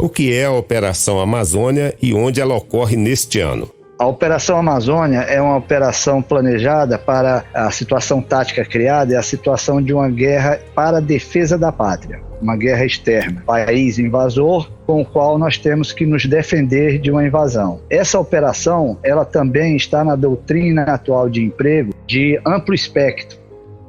O que é a Operação Amazônia e onde ela ocorre neste ano? A Operação Amazônia é uma operação planejada para a situação tática criada, é a situação de uma guerra para a defesa da pátria, uma guerra externa, país invasor com o qual nós temos que nos defender de uma invasão. Essa operação, ela também está na doutrina atual de emprego de amplo espectro,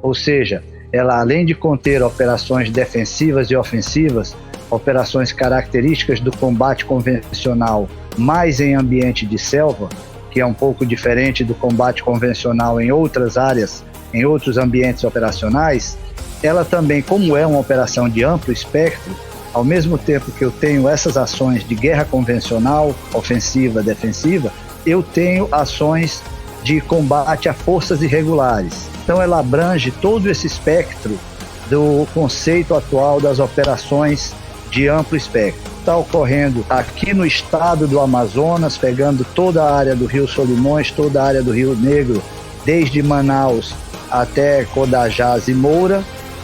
ou seja, ela além de conter operações defensivas e ofensivas, operações características do combate convencional, mais em ambiente de selva, que é um pouco diferente do combate convencional em outras áreas, em outros ambientes operacionais, ela também, como é uma operação de amplo espectro, ao mesmo tempo que eu tenho essas ações de guerra convencional, ofensiva, defensiva, eu tenho ações de combate a forças irregulares. Então ela abrange todo esse espectro do conceito atual das operações de amplo espectro. Está ocorrendo aqui no estado do Amazonas, pegando toda a área do Rio Solimões, toda a área do Rio Negro, desde Manaus até Codajás e Moura,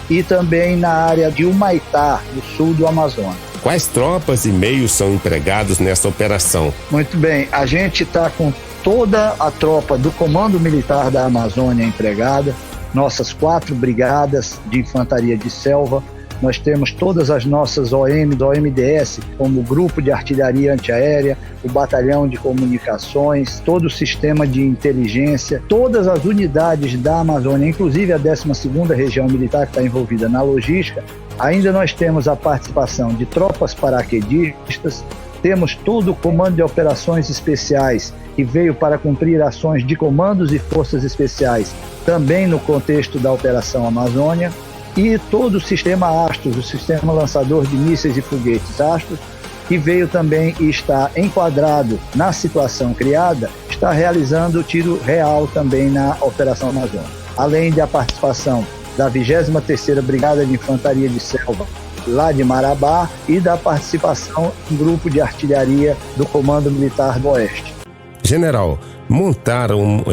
e também na área de Humaitá, no sul do Amazonas. Quais tropas e meios são empregados nessa operação? Muito bem, a gente está com toda a tropa do Comando Militar da Amazônia empregada, nossas 4 brigadas de infantaria de selva. Nós temos todas as nossas OM do OMDS, como o Grupo de Artilharia Antiaérea, o Batalhão de Comunicações, todo o sistema de inteligência, todas as unidades da Amazônia, inclusive a 12ª Região Militar que está envolvida na logística. Ainda nós temos a participação de tropas paraquedistas, temos todo o Comando de Operações Especiais, que veio para cumprir ações de comandos e forças especiais, também no contexto da Operação Amazônia. E todo o sistema Astros, o sistema lançador de mísseis e foguetes Astros, que veio também e está enquadrado na situação criada, está realizando o tiro real também na Operação Amazônia. Além da participação da 23ª Brigada de Infantaria de Selva, lá de Marabá, e da participação em grupo de artilharia do Comando Militar do Oeste. General, montar um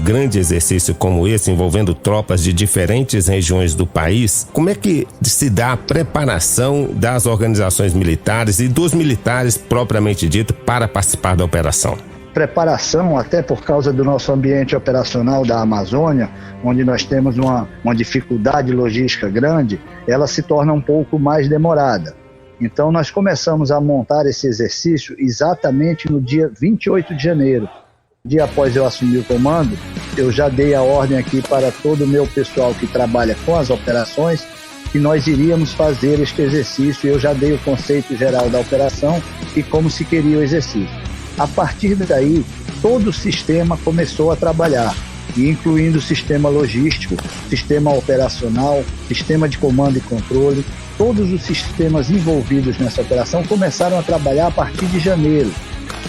grande exercício como esse, envolvendo tropas de diferentes regiões do país, como é que se dá a preparação das organizações militares e dos militares propriamente dito para participar da operação? Preparação, até por causa do nosso ambiente operacional da Amazônia, onde nós temos uma dificuldade logística grande, ela se torna um pouco mais demorada. Então nós começamos a montar esse exercício exatamente no dia 28 de janeiro. Dia após eu assumir o comando, eu já dei a ordem aqui para todo o meu pessoal que trabalha com as operações, que nós iríamos fazer este exercício. Eu já dei o conceito geral da operação e como se queria o exercício. A partir daí, todo o sistema começou a trabalhar, incluindo o sistema logístico, sistema operacional, sistema de comando e controle. Todos os sistemas envolvidos nessa operação começaram a trabalhar a partir de janeiro.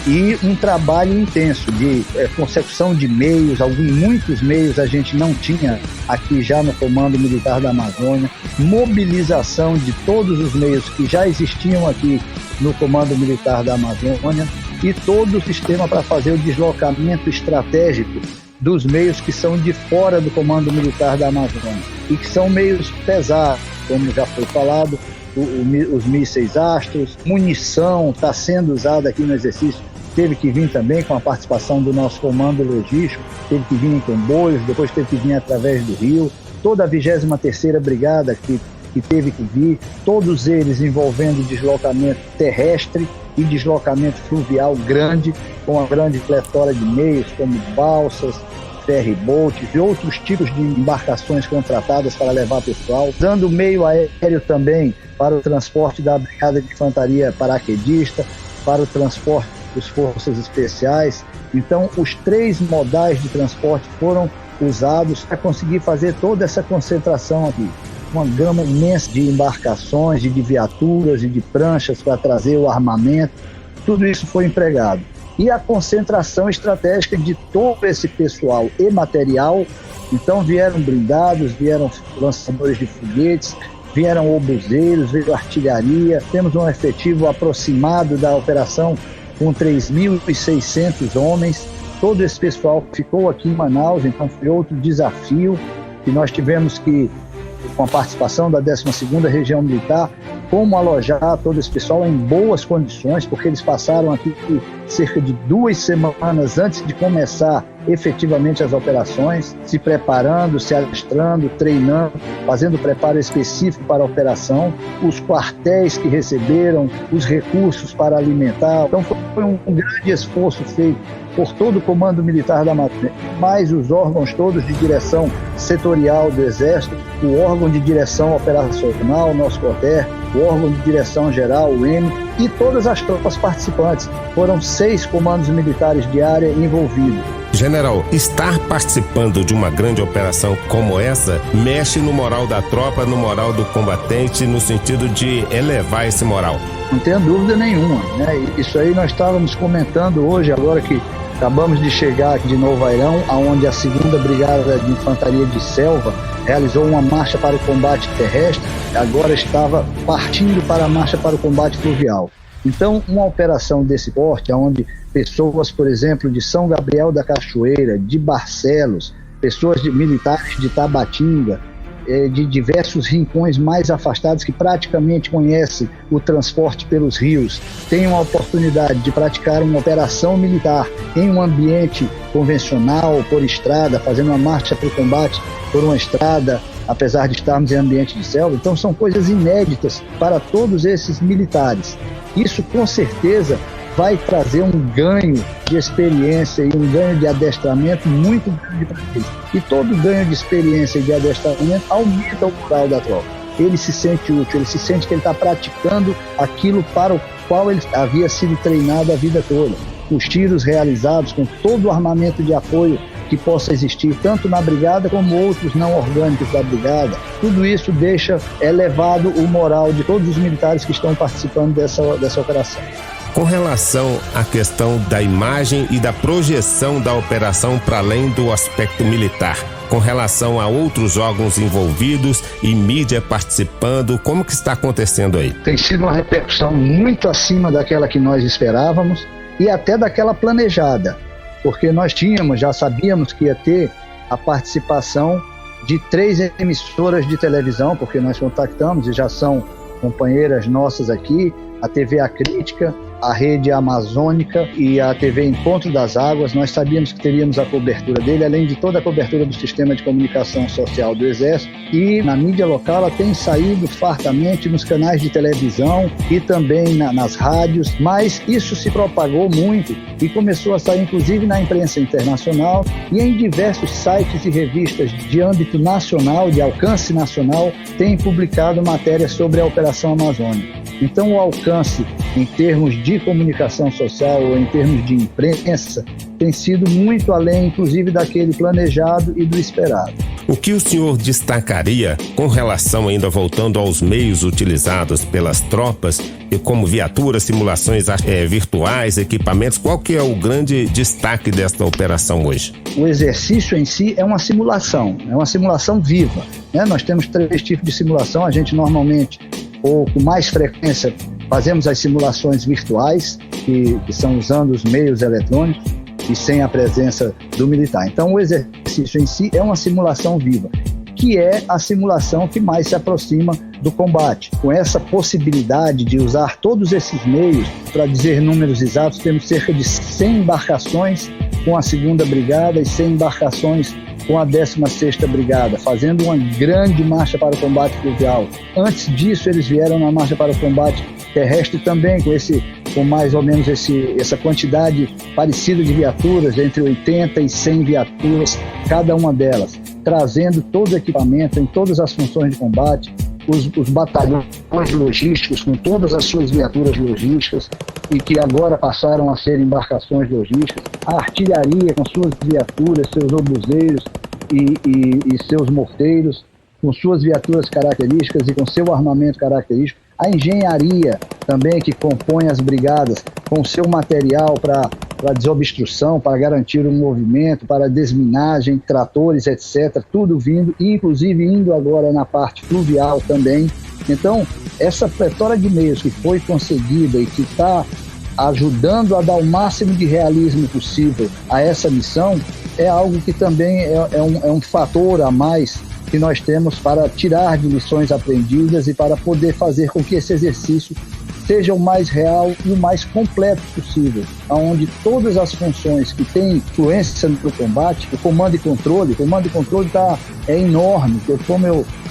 E um trabalho intenso de consecução de meios, muitos meios a gente não tinha aqui já no Comando Militar da Amazônia, mobilização de todos os meios que já existiam aqui no Comando Militar da Amazônia e todo o sistema para fazer o deslocamento estratégico dos meios que são de fora do Comando Militar da Amazônia e que são meios pesados, como já foi falado, os mísseis Astros, munição está sendo usada aqui no exercício, teve que vir também com a participação do nosso comando logístico, teve que vir em comboios, depois teve que vir através do rio, toda a 23ª Brigada que teve que vir, todos eles envolvendo deslocamento terrestre e deslocamento fluvial grande, com uma grande pletora de meios, como balsas, ferryboats e outros tipos de embarcações contratadas para levar pessoal, usando o meio aéreo também para o transporte da Brigada de Infantaria Paraquedista, para o transporte das Forças Especiais. Então, os 3 modais de transporte foram usados para conseguir fazer toda essa concentração aqui. Uma gama imensa de embarcações, de viaturas e de pranchas para trazer o armamento, tudo isso foi empregado. E a concentração estratégica de todo esse pessoal e material, então vieram blindados, vieram lançadores de foguetes, vieram obuseiros, veio artilharia, temos um efetivo aproximado da operação com 3.600 homens, todo esse pessoal ficou aqui em Manaus, então foi outro desafio que nós tivemos que, com a participação da 12ª Região Militar, como alojar todo esse pessoal em boas condições, porque eles passaram aqui cerca de 2 semanas antes de começar efetivamente as operações, se preparando, se adestrando, treinando, fazendo preparo específico para a operação, os quartéis que receberam, os recursos para alimentar. Então foi um grande esforço feito por todo o Comando Militar da Amazônia, mais os órgãos todos de direção setorial do Exército, o órgão de direção operacional, o nosso COTER, o órgão de direção geral, o EM, e todas as tropas participantes. Foram 6 comandos militares de área envolvidos. General, estar participando de uma grande operação como essa mexe no moral da tropa, no moral do combatente, no sentido de elevar esse moral. Não tenha dúvida nenhuma, né? Isso aí nós estávamos comentando hoje, agora que acabamos de chegar aqui de Novo Airão, onde a 2ª Brigada de Infantaria de Selva realizou uma marcha para o combate terrestre, agora estava partindo para a marcha para o combate fluvial. Então, uma operação desse porte, onde pessoas, por exemplo, de São Gabriel da Cachoeira, de Barcelos, pessoas militares de Tabatinga, de diversos rincões mais afastados que praticamente conhecem o transporte pelos rios, têm uma oportunidade de praticar uma operação militar em um ambiente convencional, por estrada, fazendo uma marcha para o combate por uma estrada, apesar de estarmos em ambiente de selva. Então são coisas inéditas para todos esses militares. Isso com certeza vai trazer um ganho de experiência e um ganho de adestramento muito grande para eles. E todo ganho de experiência e de adestramento aumenta o moral da tropa. Ele se sente útil, ele se sente que ele está praticando aquilo para o qual ele havia sido treinado a vida toda. Os tiros realizados com todo o armamento de apoio que possa existir, tanto na brigada como outros não orgânicos da brigada. Tudo isso deixa elevado o moral de todos os militares que estão participando dessa operação. Com relação à questão da imagem e da projeção da operação para além do aspecto militar, com relação a outros órgãos envolvidos e mídia participando, como que está acontecendo aí? Tem sido uma repercussão muito acima daquela que nós esperávamos e até daquela planejada, porque nós já sabíamos que ia ter a participação de 3 emissoras de televisão, porque nós contactamos e já são companheiras nossas aqui, a TV A Crítica, a Rede Amazônica e a TV Encontro das Águas. Nós sabíamos que teríamos a cobertura dele, além de toda a cobertura do Sistema de Comunicação Social do Exército. E na mídia local ela tem saído fartamente nos canais de televisão e também nas rádios, mas isso se propagou muito e começou a sair inclusive na imprensa internacional e em diversos sites e revistas de âmbito nacional, de alcance nacional, têm publicado matérias sobre a Operação Amazônia. Então o alcance em termos de comunicação social ou em termos de imprensa tem sido muito além, inclusive, daquele planejado e do esperado. O que o senhor destacaria com relação, ainda voltando aos meios utilizados pelas tropas, e como viaturas, simulações virtuais, equipamentos, qual que é o grande destaque desta operação hoje? O exercício em si é uma simulação viva, né? Nós temos 3 tipos de simulação, a gente normalmente, ou com mais frequência, fazemos as simulações virtuais, que são usando os meios eletrônicos e sem a presença do militar. Então o exercício em si é uma simulação viva, que é a simulação que mais se aproxima do combate. Com essa possibilidade de usar todos esses meios, para dizer números exatos, temos cerca de 100 embarcações com a 2ª Brigada e 100 embarcações com a 16ª Brigada, fazendo uma grande marcha para o combate fluvial. Antes disso, eles vieram na marcha para o combate terrestre também, com mais ou menos essa quantidade parecida de viaturas, entre 80 e 100 viaturas, cada uma delas, trazendo todo o equipamento em todas as funções de combate, os batalhões logísticos com todas as suas viaturas logísticas e que agora passaram a ser embarcações logísticas, a artilharia com suas viaturas, seus obuseiros e seus morteiros, com suas viaturas características e com seu armamento característico, a engenharia também que compõe as brigadas com seu material para desobstrução, para garantir o movimento, para desminagem, tratores, etc., tudo vindo, inclusive indo agora na parte fluvial também. Então, essa pletora de meios que foi concedida e que está ajudando a dar o máximo de realismo possível a essa missão, é algo que também é um fator a mais que nós temos para tirar de lições aprendidas e para poder fazer com que esse exercício seja o mais real e o mais completo possível, onde todas as funções que têm influência no combate, o comando e controle é enorme.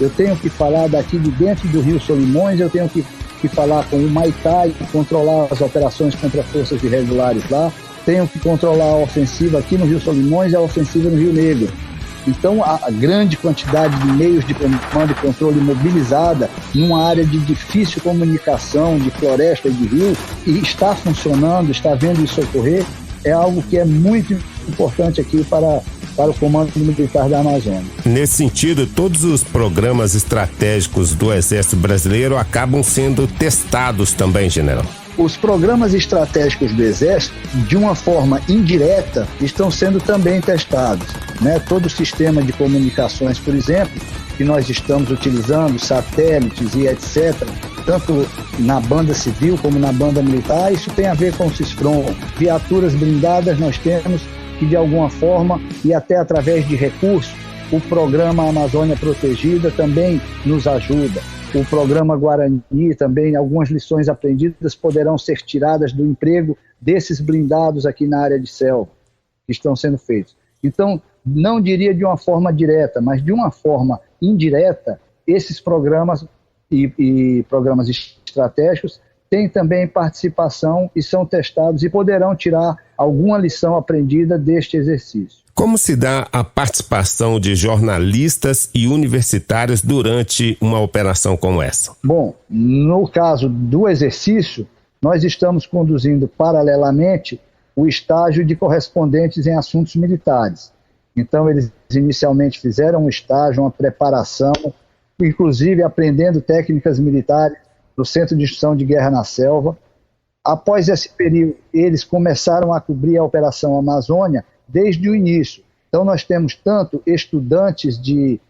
Eu tenho que falar daqui de dentro do Rio Solimões, eu tenho que falar com o Maitá e controlar as operações contra forças irregulares lá, tenho que controlar a ofensiva aqui no Rio Solimões e a ofensiva no Rio Negro. Então, a grande quantidade de meios de comando e controle mobilizada em uma área de difícil comunicação, de floresta e de rio, e está funcionando, está vendo isso ocorrer, é algo que é muito importante aqui para o Comando Militar da Amazônia. Nesse sentido, todos os programas estratégicos do Exército Brasileiro acabam sendo testados também, general. Os programas estratégicos do Exército, de uma forma indireta, estão sendo também testados, né? Todo o sistema de comunicações, por exemplo, que nós estamos utilizando, satélites e etc., tanto na banda civil como na banda militar, isso tem a ver com o CISFRON. Viaturas blindadas nós temos que, de alguma forma, e até através de recursos, o programa Amazônia Protegida também nos ajuda. O programa Guarani também, algumas lições aprendidas poderão ser tiradas do emprego desses blindados aqui na área de selva, que estão sendo feitos. Então, não diria de uma forma direta, mas de uma forma indireta, esses programas e programas estratégicos têm também participação e são testados e poderão tirar alguma lição aprendida deste exercício. Como se dá a participação de jornalistas e universitários durante uma operação como essa? Bom, no caso do exercício, nós estamos conduzindo paralelamente o estágio de correspondentes em assuntos militares. Então, eles inicialmente fizeram um estágio, uma preparação, inclusive aprendendo técnicas militares no Centro de Instrução de Guerra na Selva. Após esse período, eles começaram a cobrir a Operação Amazônia desde o início. Então, nós temos tanto estudantes de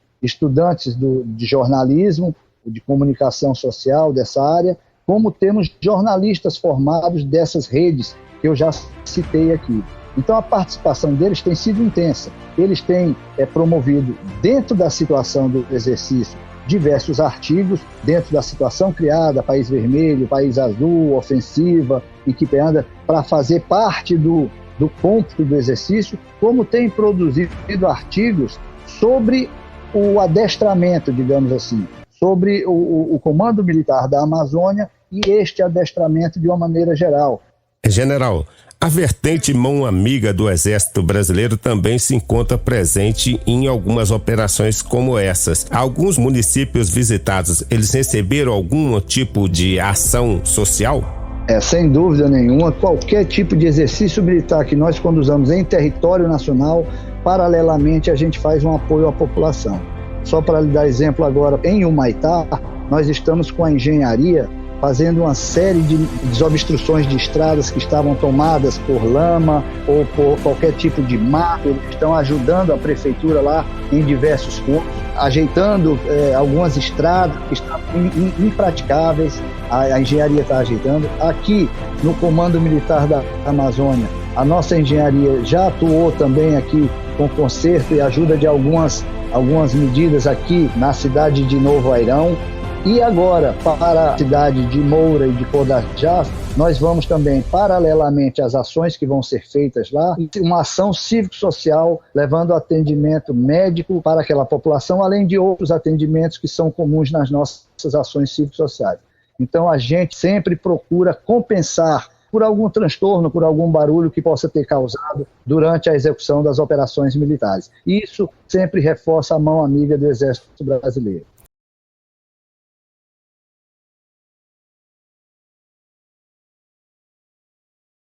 jornalismo, de comunicação social dessa área, como temos jornalistas formados dessas redes que eu já citei aqui. Então, a participação deles tem sido intensa. Eles têm promovido, dentro da situação do exercício, diversos artigos, dentro da situação criada, País Vermelho, País Azul, Ofensiva, Equipe Anda, para fazer parte do cômputo do exercício, como tem produzido artigos sobre o adestramento, digamos assim, sobre o Comando Militar da Amazônia e este adestramento de uma maneira geral. General, a vertente mão amiga do Exército Brasileiro também se encontra presente em algumas operações como essas. Alguns municípios visitados, eles receberam algum tipo de ação social? Sem dúvida nenhuma, qualquer tipo de exercício militar que nós conduzamos em território nacional, paralelamente a gente faz um apoio à população. Só para lhe dar exemplo agora, em Humaitá, nós estamos com a engenharia fazendo uma série de desobstruções de estradas que estavam tomadas por lama ou por qualquer tipo de mato. Eles estão ajudando a prefeitura lá em diversos pontos, ajeitando algumas estradas que estavam impraticáveis. A engenharia está ajeitando. Aqui no Comando Militar da Amazônia, a nossa engenharia já atuou também aqui com conserto e ajuda de algumas medidas aqui na cidade de Novo Airão. E agora, para a cidade de Moura e de Codajás, nós vamos também, paralelamente às ações que vão ser feitas lá, uma ação cívico-social levando atendimento médico para aquela população, além de outros atendimentos que são comuns nas nossas ações cívico-sociais. Então, a gente sempre procura compensar por algum transtorno, por algum barulho que possa ter causado durante a execução das operações militares. Isso sempre reforça a mão amiga do Exército Brasileiro.